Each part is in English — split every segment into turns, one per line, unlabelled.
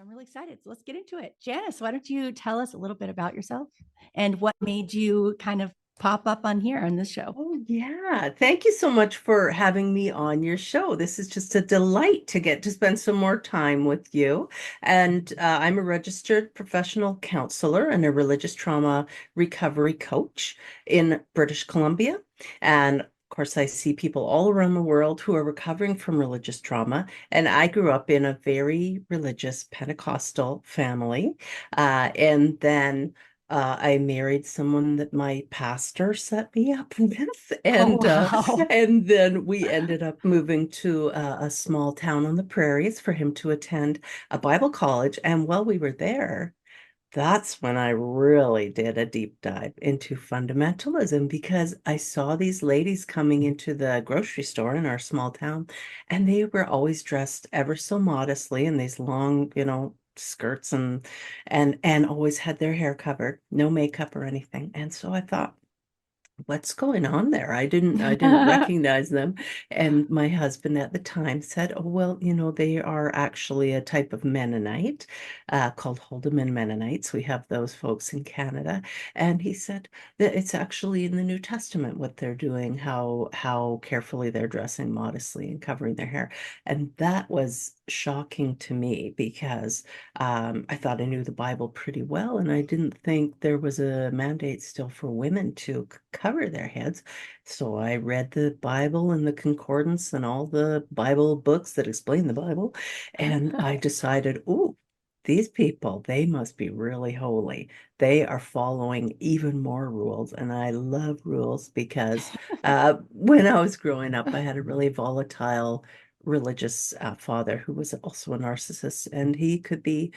So I'm really excited. So let's get into it. Janice, why don't you tell us a little bit about yourself and what made you kind of pop up on here on this show?
Oh, yeah. Thank you so much for having me on your show. This is just a delight to get to spend some more time with you. And I'm a registered professional counselor and a religious trauma recovery coach in British Columbia. And of course, I see people all around the world who are recovering from religious trauma. And I grew up in a very religious Pentecostal family. And then I married someone that my pastor set me up with,
Oh,
and
wow.
and then we ended up moving to a small town on the prairies for him to attend a Bible college. And while we were there, that's when I really did a deep dive into fundamentalism because I saw these ladies coming into the grocery store in our small town, and they were always dressed ever so modestly in these long, skirts and always had their hair covered, no makeup or anything. And so I thought, what's going on there? I didn't recognize them. And my husband at the time said, oh, well, they are actually a type of Mennonite called Holdeman Mennonites. We have those folks in Canada. And he said that it's actually in the New Testament what they're doing, how carefully they're dressing modestly and covering their hair. And that was shocking to me because I thought I knew the Bible pretty well, and I didn't think there was a mandate still for women to cover their heads. So I read the Bible and the concordance and all the Bible books that explain the Bible, and I decided, ooh, these people, they must be really holy. They are following even more rules, and I love rules because when I was growing up, I had a really volatile religious father who was also a narcissist, and he could be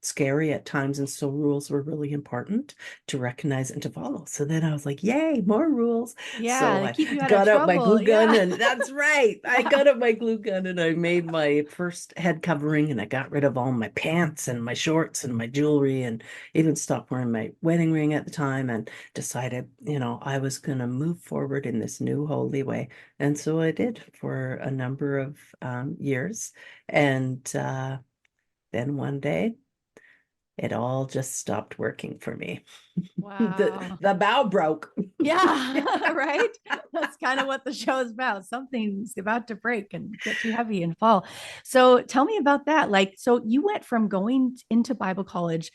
scary at times. And so rules were really important to recognize and to follow. So then I was like, yay, more rules.
Yeah,
So
they
I
keep you out of
got out my
trouble.
glue gun,
Yeah.
and that's right. I got out my glue gun and I made my first head covering, and I got rid of all my pants and my shorts and my jewelry, and even stopped wearing my wedding ring at the time, and decided, I was going to move forward in this new holy way. And so I did for a number of years. And then one day, it all just stopped working for me.
Wow.
The bow broke.
Yeah, right. That's kind of what the show is about. Something's about to break and get too heavy and fall. So tell me about that. Like, so you went from going into Bible college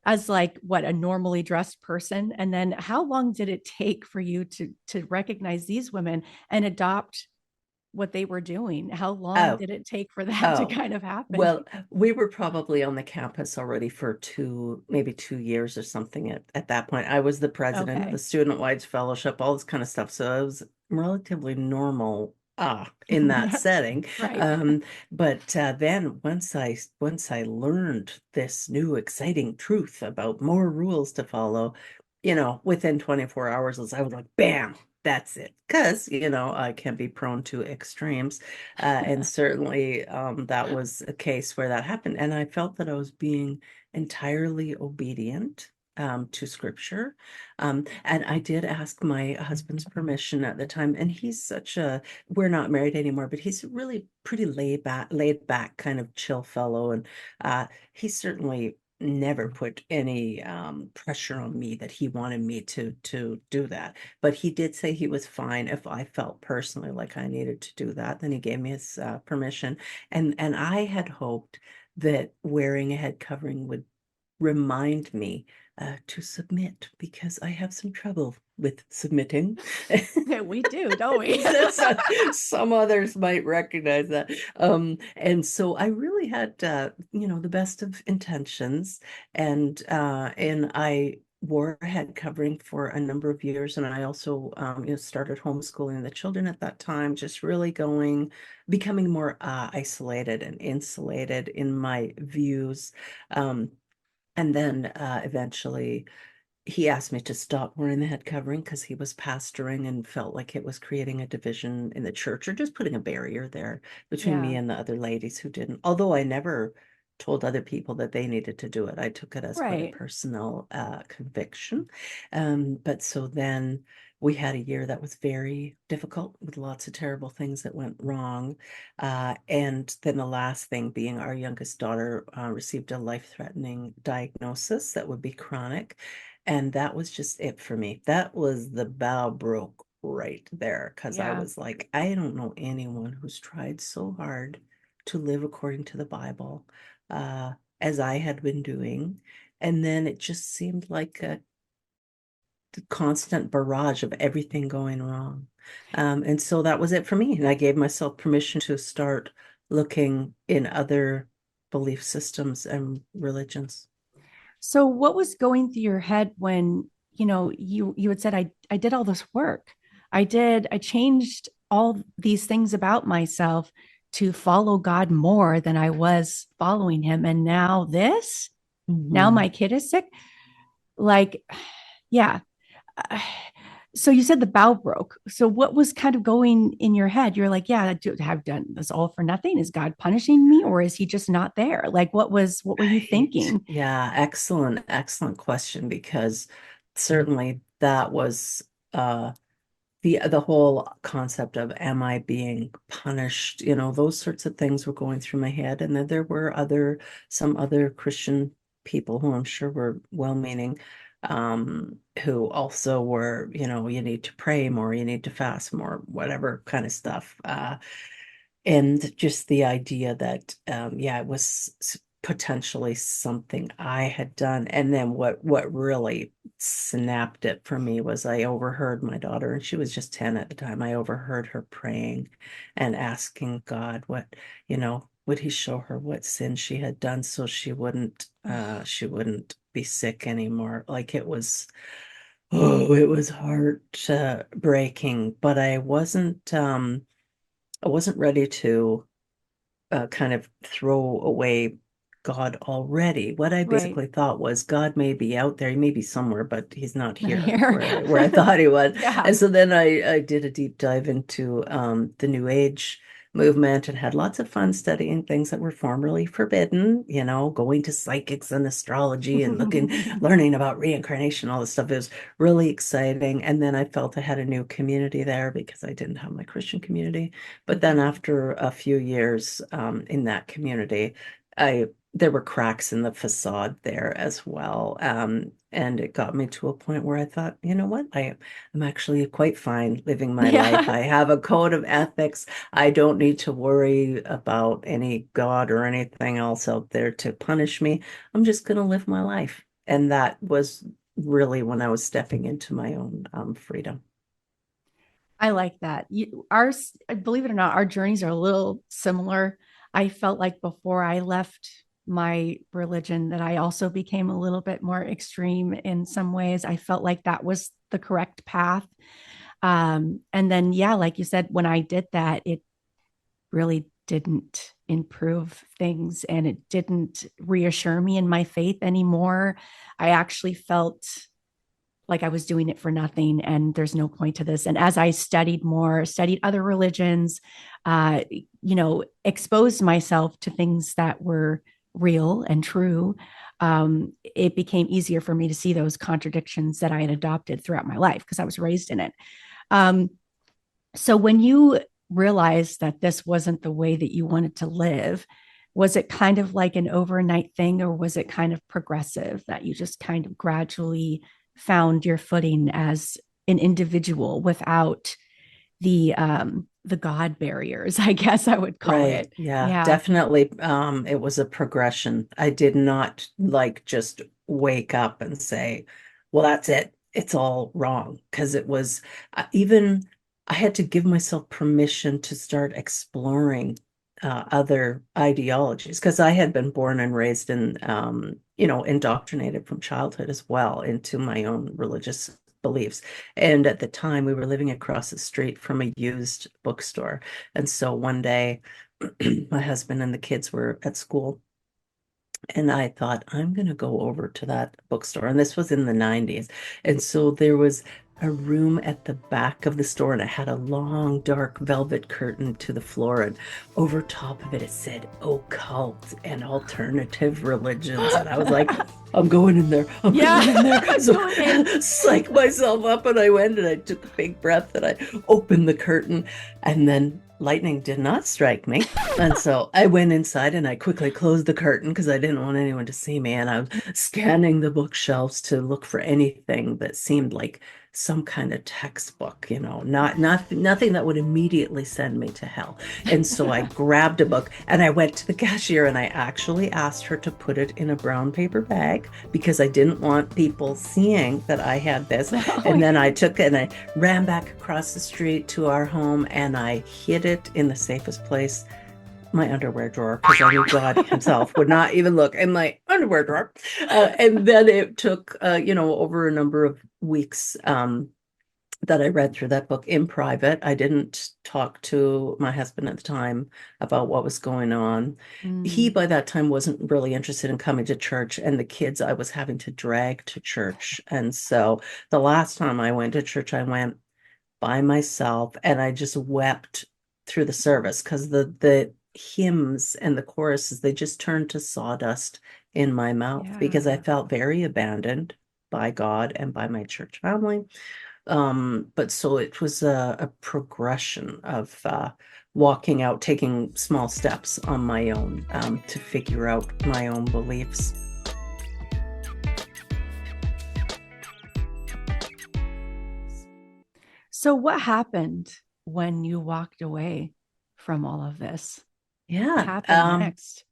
as like what a normally dressed person, and then how long did it take for you to recognize these women and adopt what they were doing? How long
Oh,
did it take for that to
oh.
kind of happen?
Well, we were probably on the campus already for maybe 2 years or something at that point. I was the president of the
Okay.
student-wide fellowship, all this kind of stuff. So it was relatively normal in that setting.
Right.
But then once I learned this new exciting truth about more rules to follow, within 24 hours, I was like, bam, that's it. Because, I can be prone to extremes. And certainly that was a case where that happened. And I felt that I was being entirely obedient to scripture. And I did ask my husband's permission at the time. And we're not married anymore, but he's a really pretty laid back kind of chill fellow. And he certainly never put any pressure on me that he wanted me to do that. But he did say he was fine if I felt personally like I needed to do that. Then he gave me his permission. And I had hoped that wearing a head covering would remind me to submit because I have some trouble with submitting.
We do, don't we?
So some others might recognize that. And so I really had, the best of intentions, and I wore a head covering for a number of years, and I also, started homeschooling the children at that time, just really becoming more isolated and insulated in my views. And then eventually he asked me to stop wearing the head covering because he was pastoring and felt like it was creating a division in the church or just putting a barrier there between me
Yeah.
and the other ladies who didn't. Although I never told other people that they needed to do it. I took it as quite a
Right.
personal conviction. But so then we had a year that was very difficult with lots of terrible things that went wrong. And then the last thing being our youngest daughter received a life-threatening diagnosis that would be chronic. And that was just it for me. That was the bow broke right there because I
Yeah.
was like, I don't know anyone who's tried so hard to live according to the Bible uh, as I had been doing. And then it just seemed like a constant barrage of everything going wrong. And so that was it for me. And I gave myself permission to start looking in other belief systems and religions.
So what was going through your head when, you had said, I did all this work. I changed all these things about myself to follow God more than I was following him. And now
Mhm.
my kid is sick. Like, yeah. Uh, So you said the bow broke. So what was kind of going in your head? You're like, yeah, I've done this all for nothing. Is God punishing me, or is he just not there? Like, what were you
Right.
thinking?
Yeah, excellent, excellent question because certainly that was the whole concept of am I being punished? Those sorts of things were going through my head. And then there were some other Christian people who I'm sure were well-meaning, who also were, you need to pray more, you need to fast more, whatever kind of stuff. And just the idea that yeah, it was potentially something I had done. And then what really snapped it for me was I overheard my daughter, and she was just 10 at the time. I overheard her praying and asking God would he show her what sin she had done so she wouldn't be sick anymore. Like it was heart breaking, but I wasn't ready to kind of throw away God already. What I
Right.
basically thought was God may be out there, he may be somewhere, but he's not
Not
here
here.
where I thought he was.
Yeah.
And so then I did a deep dive into the New Age movement and had lots of fun studying things that were formerly forbidden, going to psychics and astrology and learning about reincarnation, all this stuff. It was really exciting. And then I felt I had a new community there because I didn't have my Christian community. But then
Mhm.
after a few years in that community, I there were cracks in the facade there as well. And it got me to a point where I thought, you know what? I'm actually quite fine living my life.
Yeah.
I have a code of ethics. I don't need to worry about any God or anything else out there to punish me. I'm just going to live my life. And that was really when I was stepping into my own freedom.
I like that. Believe it or not, our journeys are a little similar. I felt like before I left my religion that I also became a little bit more extreme in some ways. I felt like that was the correct path. And then, yeah, like you said, when I did that, it really didn't improve things and it didn't reassure me in my faith anymore. I actually felt like I was doing it for nothing and there's no point to this. And as I studied more, studied other religions, exposed myself to things that were real and true, it became easier for me to see those contradictions that I had adopted throughout my life because I was raised in it. Um, so when you realized that this wasn't the way that you wanted to live, was it kind of like an overnight thing or was it kind of progressive that you just kind of gradually found your footing as an individual without the God barriers, I guess I would call
Right.
it.
Yeah,
Yeah.
definitely. It was a progression. I did not like just wake up and say, well, that's it. It's all wrong. Because it was even, I had to give myself permission to start exploring other ideologies because I had been born and raised in, indoctrinated from childhood as well into my own religious beliefs. And at the time, we were living across the street from a used bookstore. And so one day, my husband and the kids were at school, and I thought, I'm going to go over to that bookstore. And this was in the 90s. And so there was a room at the back of the store, and it had a long dark velvet curtain to the floor, and over top of it it said occult and alternative religions. And I was like, I'm going in there, I'm
Yeah,
going in there.
I'm
So
going in.
psych myself up, and I went and I took a big breath and I opened the curtain, and then lightning did not strike me. And so I went inside and I quickly closed the curtain because I didn't want anyone to see me. And I was scanning the bookshelves to look for anything that seemed like some kind of textbook, nothing that would immediately send me to hell. And so I grabbed a book and I went to the cashier and I actually asked her to put it in a brown paper bag because I didn't want people seeing that I had this. And then I took it and I ran back across the street to our home and I hid it in the safest place, my underwear drawer, because I knew God himself would not even look in my underwear drawer. And then it took, over a number of weeks that I read through that book in private. I didn't talk to my husband at the time about what was going on. He,
Mm,
by that time, wasn't really interested in coming to church, and the kids I was having to drag to church. And so the last time I went to church, I went by myself and I just wept through the service because the hymns and the choruses, they just turned to sawdust in my mouth because I
yeah.
felt very abandoned by God and by my church family. But so it was a progression of walking out, taking small steps on my own to figure out my own beliefs.
So, what happened when you walked away from all of this? What
Yeah.
happened next?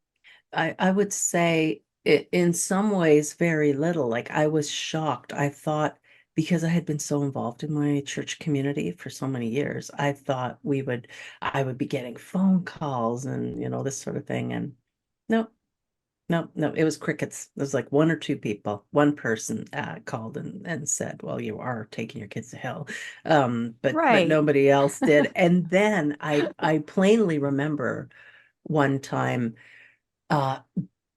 I would say in some ways very little. Like I was shocked. I thought because I had been so involved in my church community for so many years, I would be getting phone calls and this sort of thing. And no, no, no, it was crickets. It was like one or two people. One person called and said, "Well, you are taking your kids to hell," but
Right.
nobody else did. And then I plainly remember one time uh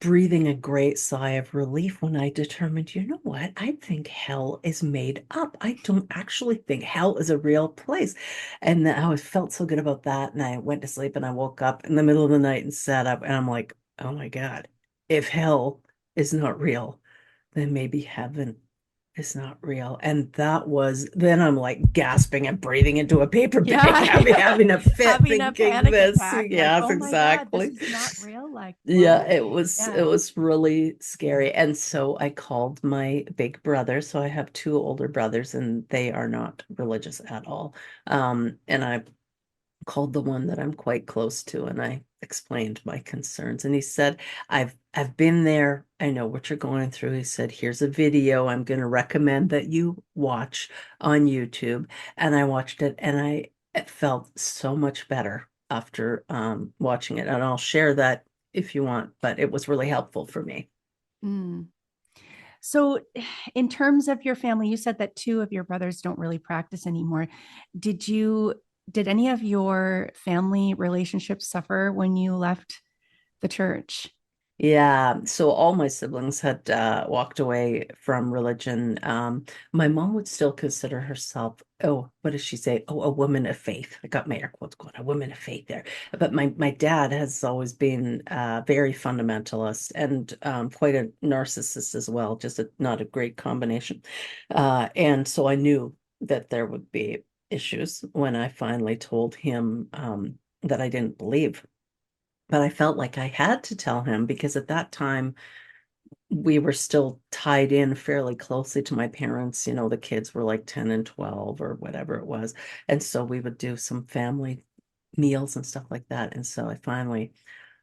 breathing a great sigh of relief when I determined, you know what? I think hell is made up. I don't actually think hell is a real place. And I felt so good about that. And I went to sleep and I woke up in the middle of the night and sat up and I'm like, oh my God, if hell is not real, then maybe heaven is not real. And then I'm like gasping and breathing into a paper bag,
Yeah, yeah.
having a fit
Having a
thinking
panic
this.
attack, like,
Yes,
oh my God, this
exactly.
is not real. Like,
Yeah,
what?
it
Yeah.
was really scary. And so I called my big brother. So I have two older brothers and they are not religious at all. And I called the one that I'm quite close to and I explained my concerns. And he said, I've been there. I know what you're going through. He said, here's a video I'm going to recommend that you watch on YouTube. And I watched it and it felt so much better after watching it. And I'll share that if you want, but it was really helpful for me.
Mm. So, in terms of your family, you said that two of your brothers don't really practice anymore. Did you, did any of your family relationships suffer when you left the church?
Yeah, so all my siblings had walked away from religion. My mom would still consider herself, oh, what does she say? Oh, a woman of faith. I got my air quotes going, a woman of faith there. But my dad has always been very fundamentalist and quite a narcissist as well, just not a great combination. And so I knew that there would be issues when I finally told him that I didn't believe, but I felt like I had to tell him because at that time we were still tied in fairly closely to my parents. The kids were like 10 and 12 or whatever it was. And so we would do some family meals and stuff like that. And so I finally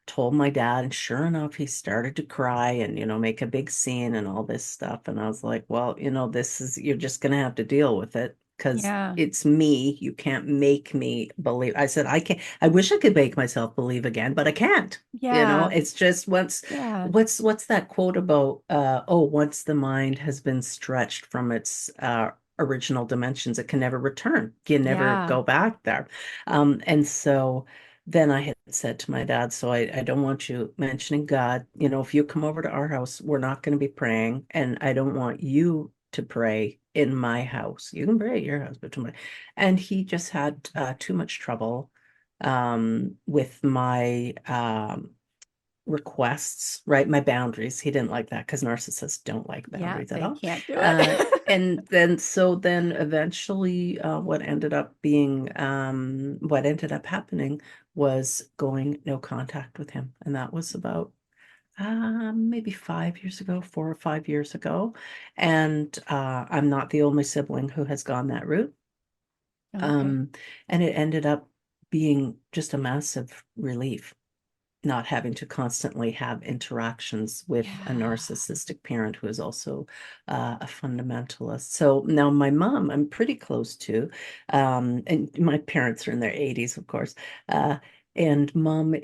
told my dad, and sure enough, he started to cry and, make a big scene and all this stuff. And I was like, well, you're just going to have to deal with it because
Yeah.
it's me. You can't make me believe. I said, I wish I could make myself believe again, but I can't.
Yeah.
It's just
Yeah.
what's that quote about, once the mind has been stretched from its, original dimensions, it can never return. You never
Yeah.
go back there. And so then I had said to my dad, so I don't want you mentioning God. If you come over to our house, we're not going to be praying. And I don't want you to pray in my house. You can pray at your house, but to my, and he just had too much trouble with my requests, right? My boundaries. He didn't like that because narcissists don't like
Yeah,
boundaries at
they
all.
can't do
Uh,
it.
and then eventually what ended up happening was going no contact with him. And that was about maybe 5 years ago, 4 or 5 years ago. And I'm not the only sibling who has gone that route.
Okay.
Um, and it ended up being just a massive relief not having to constantly have interactions with a
Yeah.
narcissistic parent who is also a fundamentalist. So now my mom, I'm pretty close to, and my parents are in their 80s, of course. And mom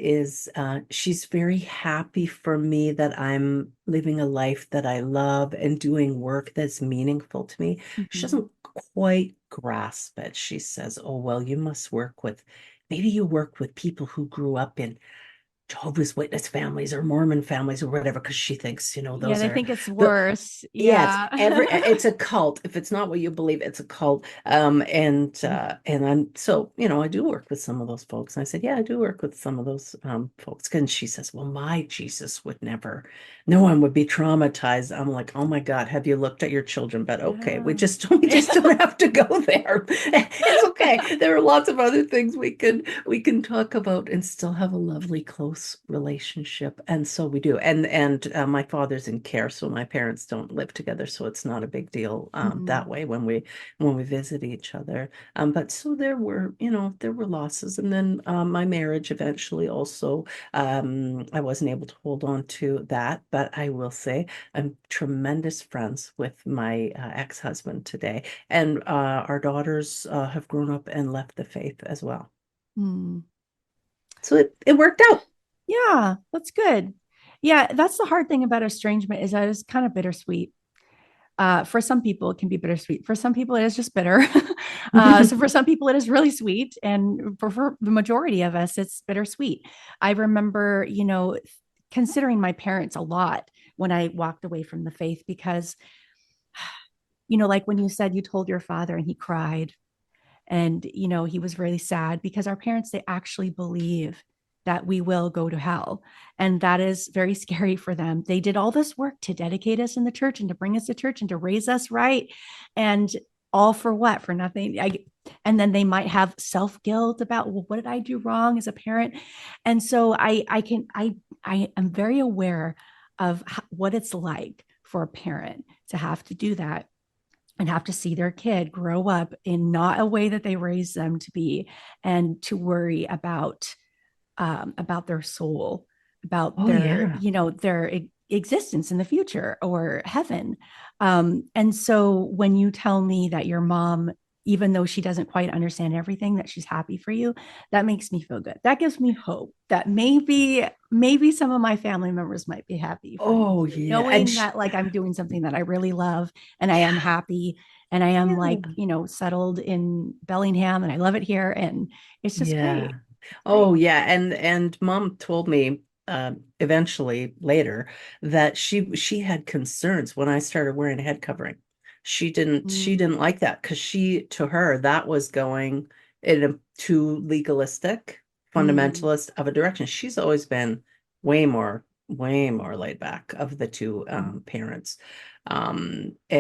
she's very happy for me that I'm living a life that I love and doing work that's meaningful to me. She
Mhm.
doesn't quite grasp it. She says, oh, well, maybe you work with people who grew up in Jehovah's Witness families or Mormon families or whatever, because she thinks,
Yeah,
those
they
are
think it's
the
worse.
yeah,
Yeah.
it's a cult. If it's not what you believe, it's a cult. And I'm so, I do work with some of those folks. And I said, yeah, I do work with some of those folks. And she says, well, my Jesus would never, no one would be traumatized. I'm like, oh my God, have you looked at your children? But okay, we
Yeah.
just we just don't have to go there. It's okay. There are lots of other things we can talk about and still have a lovely, close relationship. And so we do. And my father's in care, so my parents don't live together, so it's not a big deal
Mhm.
that way when we visit each other. But so there were losses, and then my marriage eventually also. I wasn't able to hold on to that, but I will say I'm tremendous friends with my ex-husband today, and our daughters have grown up and left the faith as well.
Mm.
So it worked out.
Yeah, that's good. Yeah, that's the hard thing about estrangement is that it's kind of bittersweet. For some people, it can be bittersweet. For some people, it is just bitter. So for some people, it is really sweet, and for the majority of us, it's bittersweet. I remember, considering my parents a lot when I walked away from the faith because, like when you said you told your father and he cried, and he was really sad because our parents they actually believe that we will go to hell, and that is very scary for them. They did all this work to dedicate us in the church and to bring us to church and to raise us right, and all for what? For nothing. And then they might have self-guilt about, well, what did I do wrong as a parent? And so I am very aware of what it's like for a parent to have to do that and have to see their kid grow up in not a way that they raised them to be, and to worry about their soul, about
Oh yeah.
their existence in the future or heaven. And so when you tell me that your mom, even though she doesn't quite understand everything, that she's happy for you, that makes me feel good. That gives me hope that maybe some of my family members might be happy for me
Oh
too,
yeah. And
knowing that like I'm doing something that I really love and I am
yeah,
happy and I am like,
yeah.
settled in Bellingham and I love it here, and it's just great.
Yeah.
It's
Oh,
great.
yeah. And mom told me eventually later that she had concerns when I started wearing a head covering. She
Mm,
didn't like that because to her that was going in a too legalistic,
mm,
fundamentalist of a direction. She's always been way more laid back of the two
mm.
parents.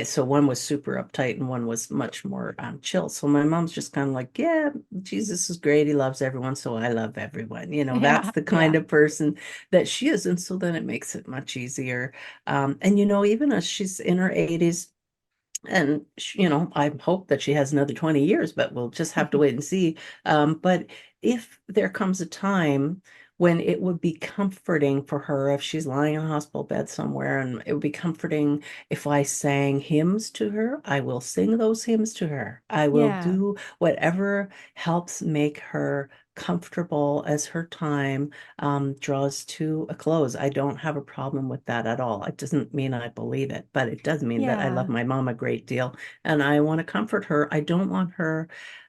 So one was super uptight and one was much more chill. So my mom's just kind of like, yeah, Jesus is great. He loves everyone, so I love everyone. That's
Yeah,
the kind
yeah.
of person that she is. And so then it makes it much easier. And even as she's in her 80s, and I hope that she has another 20 years, but we'll just have to wait and see. But if there comes a time when it would be comforting for her if she's lying in a hospital bed somewhere, and it would be comforting if I sang hymns to her, I will sing those hymns to her. I will
Yeah,
do whatever helps make her comfortable as her time draws to a close. I don't have a problem with that at all. It doesn't mean I believe it, but it does mean that I love
yeah,
my mom a great deal and I want to comfort her. I don't want her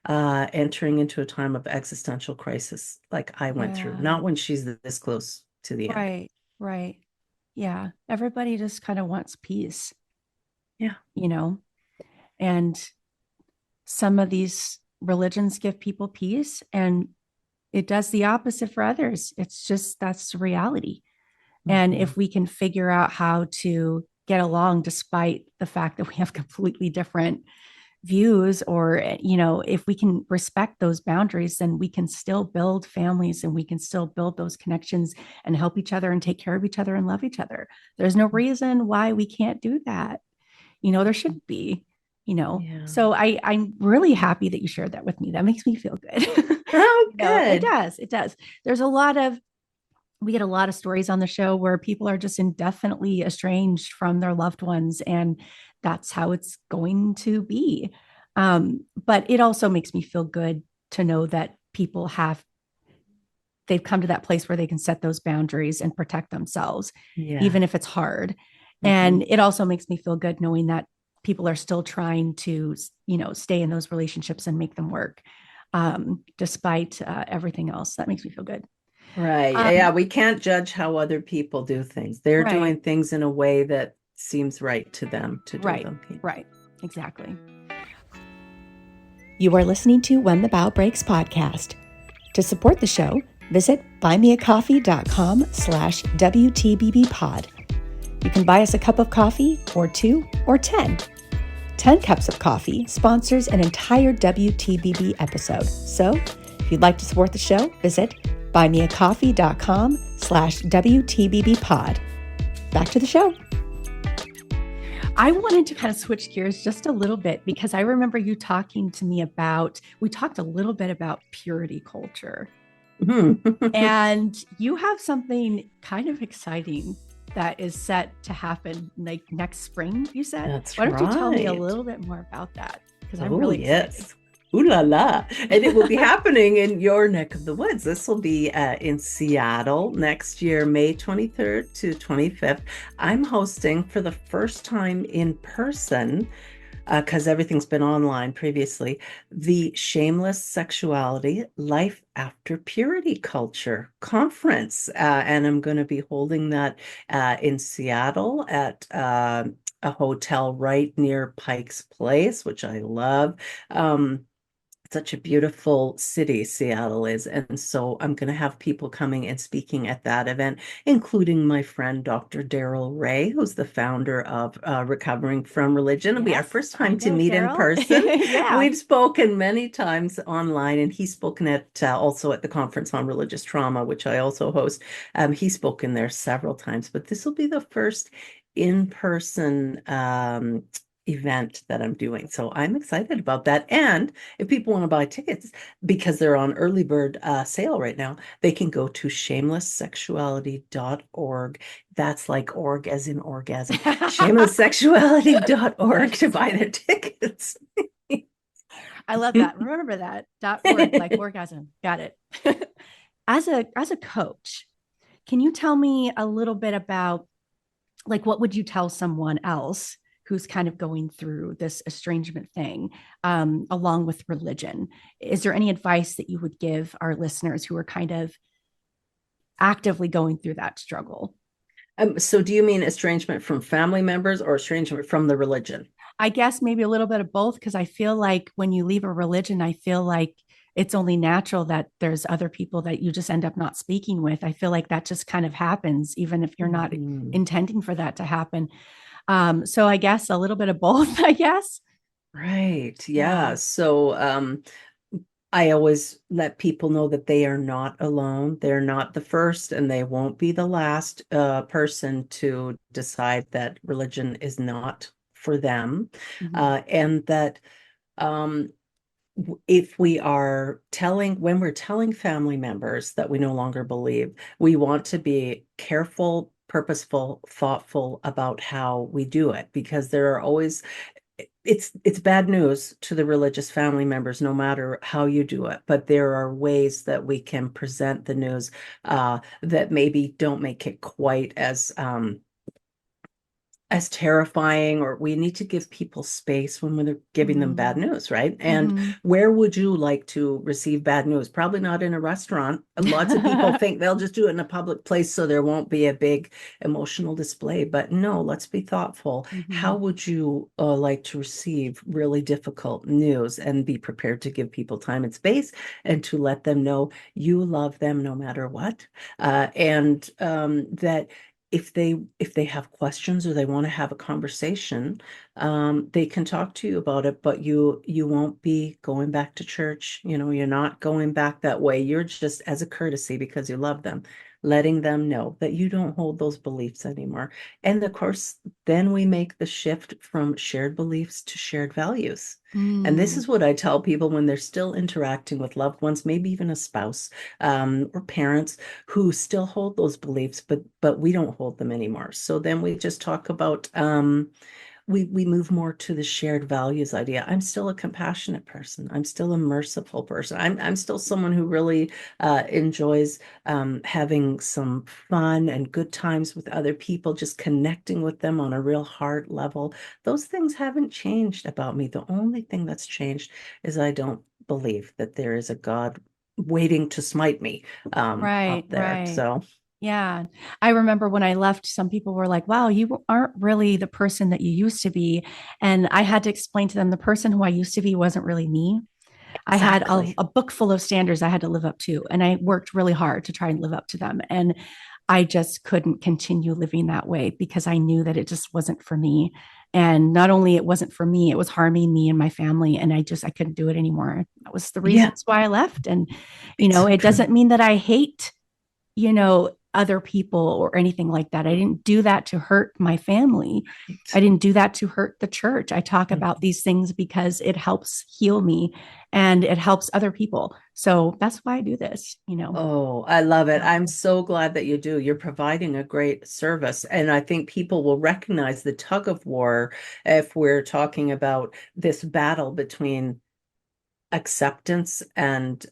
entering into a time of existential crisis like I went through,
yeah.
not when she's this close to the end.
Right, right. Yeah. Everybody just kind of wants peace,
Yeah.
you know? And some of these religions give people peace, and it does the opposite for others. It's just that's the reality. And
Mhm.
if we can figure out how to get along despite the fact that we have completely different views, or if we can respect those boundaries, then we can still build families, and we can still build those connections and help each other and take care of each other and love each other. There's no reason why we can't do that. There shouldn't be.
Yeah.
So I'm really happy that you shared that with me. That makes me feel good.
Oh,
It
good.
does. It does. There's a lot of We get a lot of stories on the show where people are just indefinitely estranged from their loved ones, and that's how it's going to be. But it also makes me feel good to know that they've come to that place where they can set those boundaries and protect themselves,
Yeah.
even if it's hard.
Mhm.
And it also makes me feel good knowing that people are still trying to, stay in those relationships and make them work, despite everything else. That makes me feel good.
Right. Yeah,
Um,
we can't judge how other people do things. They're
right,
doing things in a way that seems right to them to do
right,
them.
right. Exactly. You are listening to When the Bow Breaks podcast. To support the show, visit buymeacoffee.com/WTBBpod. You can buy us a cup of coffee, or two, or 10. 10 cups of coffee sponsors an entire WTBB episode. So if you'd like to support the show, visit buymeacoffee.com/WTBBpod. Back to the show. I wanted to kind of switch gears just a little bit because I remember you talking to me we talked a little bit about purity culture.
Mhm.
And you have something kind of exciting that is set to happen like next spring, you said.
That's
Why don't you tell me a
right.
little bit more about that? Because I'm
Oh,
really excited.
yes. Ooh la la. And it will be happening in your neck of the woods. This will be in Seattle next year, May 23rd to 25th. I'm hosting for the first time in person, because everything's been online previously, the Shameless Sexuality Life After Purity Culture Conference. And I'm going to be holding that in Seattle at a hotel right near Pike's Place, which I love. Um, Such a beautiful city, Seattle is. And so I'm going to have people coming and speaking at that event, including my friend, Dr. Daryl Ray, who's the founder of Recovering from Religion. It'll be our
Yes,
first
I
time to
know
meet in
Daryl.
person.
Yeah.
We've spoken many times online, and he's spoken at also at the Conference on Religious Trauma, which I also host. He's spoken there several times, but this will be the first in-person event that I'm doing. So I'm excited about that. And if people want to buy tickets because they're on early bird sale right now, they can go to shamelesssexuality.org. That's like org as in orgasm. Shamelesssexuality.org to buy their tickets.
I love that. Remember that. .org, like orgasm. Got it. As a coach, can you tell me a little bit about, like, what would you tell someone else who's kind of going through this estrangement thing, along with religion? Is there any advice that you would give our listeners who are kind of actively going through that struggle?
So do you mean estrangement from family members or estrangement from the religion?
I guess maybe a little bit of both, because I feel like when you leave a religion, I feel like it's only natural that there's other people that you just end up not speaking with. I feel like that just kind of happens, even if you're not
Mhm.
intending for that to happen. So I guess a little bit of both, I guess.
Right.
Yeah.
Yeah. So I always let people know that they are not alone. They're not the first and they won't be the last person to decide that religion is not for them.
Mhm.
And that um, if we are when we're telling family members that we no longer believe, we want to be careful, purposeful, thoughtful about how we do it, because there are always it's bad news to the religious family members no matter how you do it, but there are ways that we can present the news that maybe don't make it quite as as terrifying, or we need to give people space when they're giving them bad news, right? And where would you like to receive bad news? Probably not in a restaurant. Lots of people think they'll just do it in a public place so there won't be a big emotional display. But no, let's be thoughtful. How would you like to receive really difficult news, and be prepared to give people time and space, and to let them know you love them no matter what, and that if they have questions or they want to have a conversation, they can talk to you about it, but you won't be going back to church. You're not going back that way. You're just, as a courtesy, because you love them, letting them know that you don't hold those beliefs anymore. And of course, then we make the shift from shared beliefs to shared values. And this is what I tell people when they're still interacting with loved ones, maybe even a spouse, or parents who still hold those beliefs, but we don't hold them anymore. So then we just talk about, we move more to the shared values idea. I'm still a compassionate person. I'm still a merciful person. I'm still someone who really enjoys having some fun and good times with other people, just connecting with them on a real heart level. Those things haven't changed about me. The only thing that's changed is I don't believe that there is a God waiting to smite me up there.
Right.
So
Yeah. I remember when I left, some people were like, wow, you aren't really the person that you used to be. And I had to explain to them the person who I used to be wasn't really me. I had
exactly.
a book full of standards I had to live up to, and I worked really hard to try and live up to them. And I just couldn't continue living that way because I knew that it just wasn't for me. And not only it wasn't for me, it was harming me and my family. And I couldn't do it anymore. That was the
Yeah,
reasons why I left. And,
it's so
it
true.
doesn't mean that I hate other people or anything like that. I didn't do that to hurt my family. I
Right.
didn't do that to hurt the church. I talk about
Mhm.
these things because it helps heal me and it helps other people. So that's why I do this.
Oh, I love it.
Yeah.
I'm so glad that you do. You're providing a great service. And I think people will recognize the tug of war if we're talking about this battle between acceptance and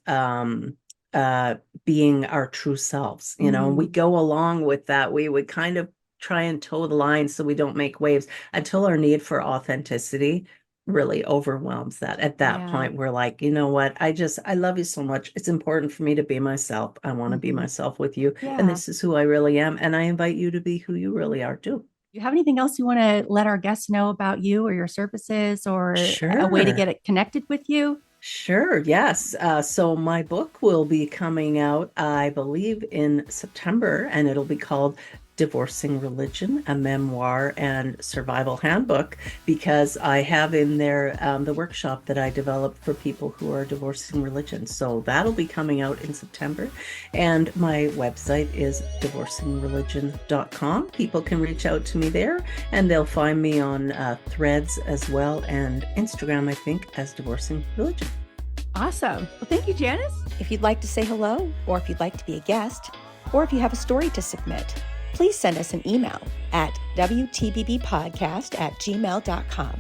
uh being our true selves. We
Mm,
go along with that. We would kind of try and toe the line so we don't make waves, until our need for authenticity really overwhelms that. At that
yeah.
point, we're like, you know what, I love you so much. It's important for me to be myself. I want to be
Mhm.
myself with you, and
Yeah.
this is who I really am, and I invite you to be who you really are too.
Do you have anything else you want to let our guests know about you or your services or a way to
Sure.
get it connected with you?
Sure, yes. So my book will be coming out, I believe, in September, and it'll be called Divorcing Religion, a Memoir and Survival Handbook, because I have in there the workshop that I developed for people who are divorcing religion. So that'll be coming out in September. And my website is divorcingreligion.com. People can reach out to me there, and they'll find me on Threads as well, and Instagram, I think, as Divorcing Religion.
Awesome. Well, thank you, Janice.
If you'd like to say hello, or if you'd like to be a guest, or if you have a story to submit, please send us an email at wtbbpodcast@gmail.com.